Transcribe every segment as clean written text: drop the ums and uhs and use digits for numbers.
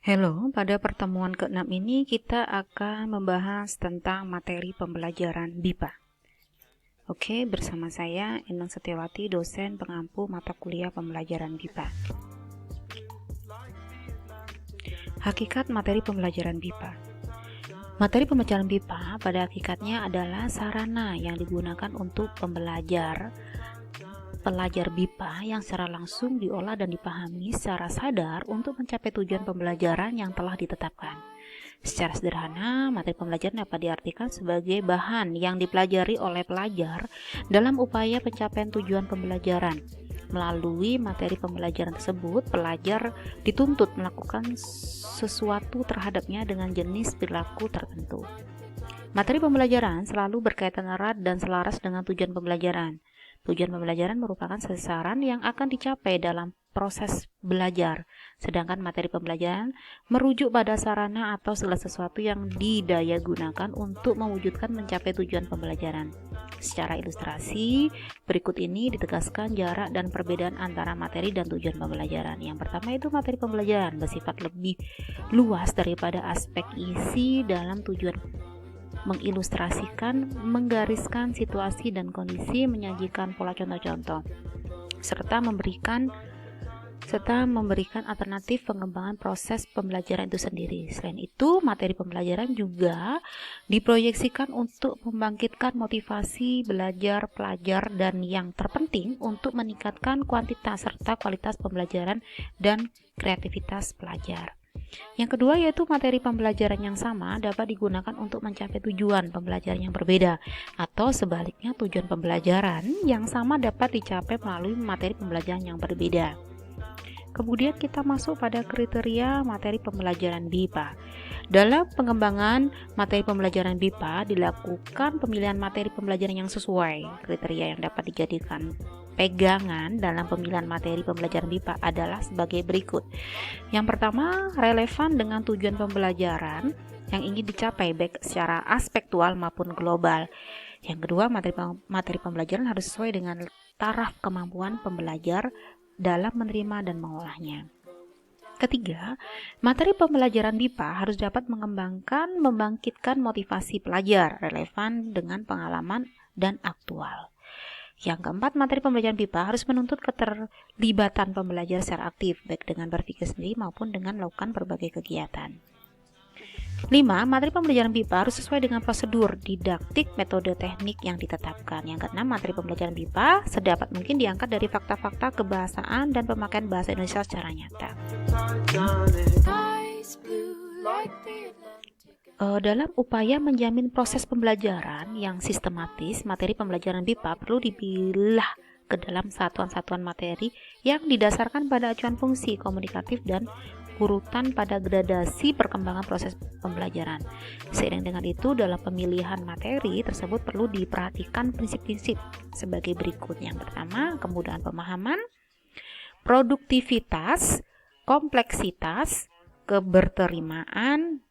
Halo, pada pertemuan ke-6 ini kita akan membahas tentang materi pembelajaran BIPA. Oke, bersama saya Enang Setiawati, dosen pengampu mata kuliah pembelajaran BIPA. Hakikat materi pembelajaran BIPA. Materi pembelajaran BIPA pada hakikatnya adalah sarana yang digunakan untuk pelajar BIPA yang secara langsung diolah dan dipahami secara sadar untuk mencapai tujuan pembelajaran yang telah ditetapkan. Secara sederhana, materi pembelajaran dapat diartikan sebagai bahan yang dipelajari oleh pelajar dalam upaya pencapaian tujuan pembelajaran. Melalui materi pembelajaran tersebut, pelajar dituntut melakukan sesuatu terhadapnya dengan jenis perilaku tertentu. Materi pembelajaran selalu berkaitan erat dan selaras dengan tujuan pembelajaran. Tujuan pembelajaran merupakan sasaran yang akan dicapai dalam proses belajar, sedangkan materi pembelajaran merujuk pada sarana atau segala sesuatu yang didaya gunakan untuk mewujudkan mencapai tujuan pembelajaran. Secara ilustrasi, berikut ini ditegaskan jarak dan perbedaan antara materi dan tujuan pembelajaran. Yang pertama itu materi pembelajaran bersifat lebih luas daripada aspek isi dalam tujuan mengilustrasikan, menggariskan situasi dan kondisi, menyajikan pola contoh-contoh, serta memberikan alternatif pengembangan proses pembelajaran itu sendiri. Selain itu, materi pembelajaran juga diproyeksikan untuk membangkitkan motivasi belajar pelajar dan yang terpenting untuk meningkatkan kuantitas serta kualitas pembelajaran dan kreativitas pelajar. Yang kedua yaitu materi pembelajaran yang sama dapat digunakan untuk mencapai tujuan pembelajaran yang berbeda, atau sebaliknya tujuan pembelajaran yang sama dapat dicapai melalui materi pembelajaran yang berbeda. Kemudian kita masuk pada kriteria materi pembelajaran BIPA. Dalam pengembangan materi pembelajaran BIPA dilakukan pemilihan materi pembelajaran yang sesuai. Kriteria yang dapat dijadikan pegangan dalam pemilihan materi pembelajaran BIPA adalah sebagai berikut. Yang pertama, relevan dengan tujuan pembelajaran yang ingin dicapai baik secara aspektual maupun global. Yang kedua, materi pembelajaran harus sesuai dengan taraf kemampuan pembelajar dalam menerima dan mengolahnya. Ketiga, materi pembelajaran BIPA harus dapat membangkitkan motivasi pelajar relevan dengan pengalaman dan aktual. Yang keempat, materi pembelajaran BIPA harus menuntut keterlibatan pembelajar secara aktif, baik dengan berpikir sendiri maupun dengan melakukan berbagai kegiatan. 5. Materi pembelajaran BIPA harus sesuai dengan prosedur, didaktik, metode teknik yang ditetapkan. Yang keenam, materi pembelajaran BIPA sedapat mungkin diangkat dari fakta-fakta kebahasaan dan pemakaian bahasa Indonesia secara nyata. Dalam upaya menjamin proses pembelajaran yang sistematis, materi pembelajaran BIPA perlu dipilah ke dalam satuan-satuan materi yang didasarkan pada acuan fungsi komunikatif dan urutan pada gradasi perkembangan proses pembelajaran. Seiring dengan itu, dalam pemilihan materi tersebut perlu diperhatikan prinsip-prinsip sebagai berikut. Yang pertama, kemudahan pemahaman, produktivitas, kompleksitas, keberterimaan,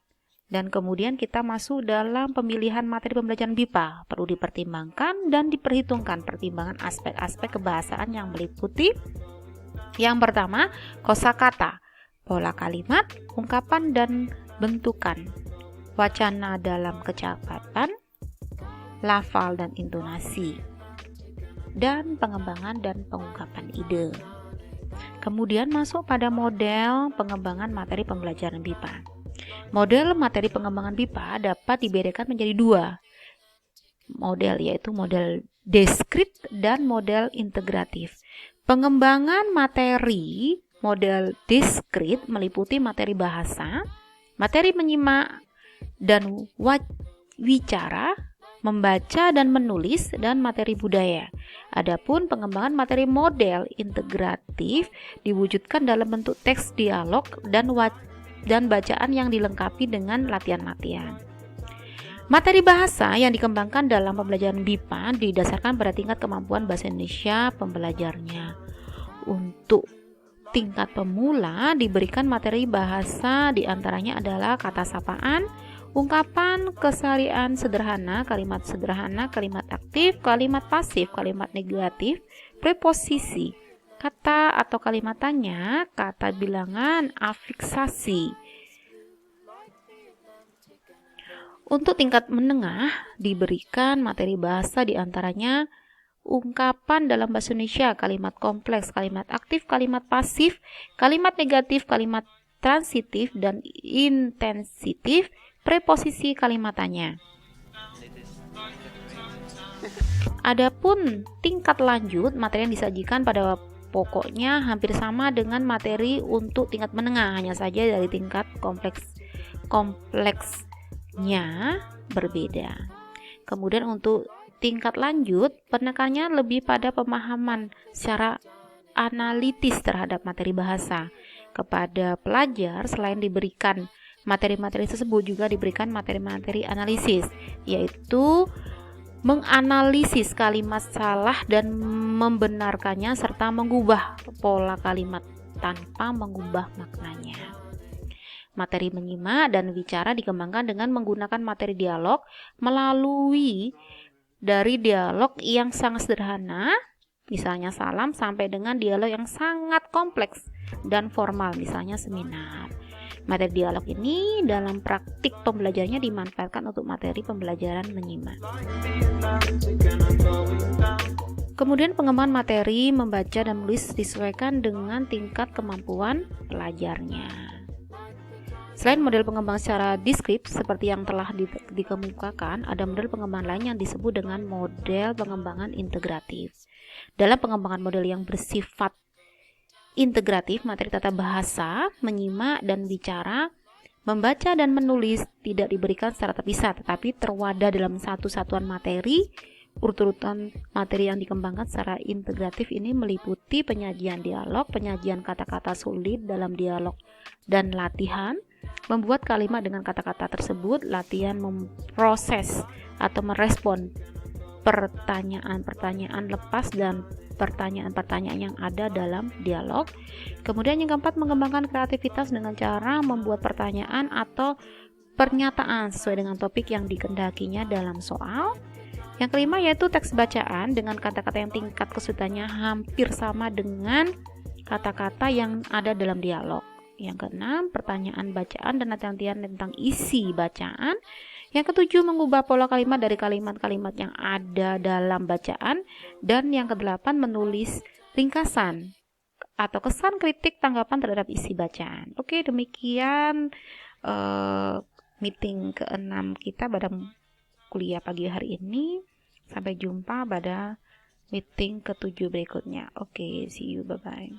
dan kemudian kita masuk dalam pemilihan materi pembelajaran BIPA. Perlu dipertimbangkan dan diperhitungkan pertimbangan aspek-aspek kebahasaan yang meliputi yang pertama, kosakata, pola kalimat, ungkapan dan bentukan, wacana dalam kecepatan, lafal dan intonasi, dan pengembangan dan pengungkapan ide. Kemudian masuk pada model pengembangan materi pembelajaran BIPA. Model materi pengembangan BIPA dapat dibedakan menjadi dua model, yaitu model deskrit dan model integratif. Pengembangan materi model deskrit meliputi materi bahasa, materi menyimak dan wicara, membaca dan menulis, dan materi budaya. Adapun pengembangan materi model integratif diwujudkan dalam bentuk teks dialog dan bacaan yang dilengkapi dengan latihan-latihan. Materi bahasa yang dikembangkan dalam pembelajaran BIPA didasarkan pada tingkat kemampuan bahasa Indonesia pembelajarnya. Untuk tingkat pemula diberikan materi bahasa diantaranya adalah kata sapaan, ungkapan, keseharian sederhana, kalimat aktif, kalimat pasif, kalimat negatif, preposisi, kata atau kalimat tanya, kata bilangan, afiksasi, Untuk tingkat menengah diberikan materi bahasa diantaranya ungkapan dalam bahasa Indonesia, kalimat kompleks, kalimat aktif, kalimat pasif, kalimat negatif, kalimat transitif dan intensitif, preposisi kalimat tanya. Adapun tingkat lanjut, materi yang disajikan pada pokoknya hampir sama dengan materi untuk tingkat menengah, hanya saja dari tingkat kompleksnya berbeda. Kemudian untuk tingkat lanjut, penekannya lebih pada pemahaman secara analitis terhadap materi bahasa. Kepada pelajar, selain diberikan materi-materi tersebut juga diberikan materi-materi analisis, yaitu menganalisis kalimat salah dan membenarkannya serta mengubah pola kalimat tanpa mengubah maknanya. Materi menyimak dan bicara dikembangkan dengan menggunakan materi dialog melalui dari dialog yang sangat sederhana, misalnya salam, sampai dengan dialog yang sangat kompleks dan formal, misalnya seminar. Materi dialog ini dalam praktik pembelajarannya dimanfaatkan untuk materi pembelajaran menyimak. Kemudian pengembangan materi membaca dan menulis disesuaikan dengan tingkat kemampuan pelajarnya. Selain model pengembangan secara deskriptif seperti yang telah dikemukakan, ada model pengembangan lain yang disebut dengan model pengembangan integratif. Dalam pengembangan model yang bersifat integratif, materi tata bahasa, menyimak dan bicara, membaca dan menulis tidak diberikan secara terpisah, tetapi terwadah dalam satu satuan materi. Urut-urutan materi yang dikembangkan secara integratif ini meliputi penyajian dialog, penyajian kata-kata sulit dalam dialog, dan latihan membuat kalimat dengan kata-kata tersebut, latihan memproses atau merespon pertanyaan-pertanyaan lepas dan pertanyaan-pertanyaan yang ada dalam dialog. Kemudian yang keempat, mengembangkan kreativitas dengan cara membuat pertanyaan atau pernyataan sesuai dengan topik yang dikehendakinya dalam soal. Yang kelima yaitu teks bacaan dengan kata-kata yang tingkat kesulitannya hampir sama dengan kata-kata yang ada dalam dialog. Yang keenam, pertanyaan bacaan dan latihan tentang isi bacaan. Yang ketujuh, mengubah pola kalimat dari kalimat-kalimat yang ada dalam bacaan. Dan yang kedelapan, menulis ringkasan atau kesan kritik tanggapan terhadap isi bacaan. Oke, demikian meeting ke-6 kita pada kuliah pagi hari ini. Sampai jumpa pada meeting ke-7 berikutnya. Oke, see you, bye-bye.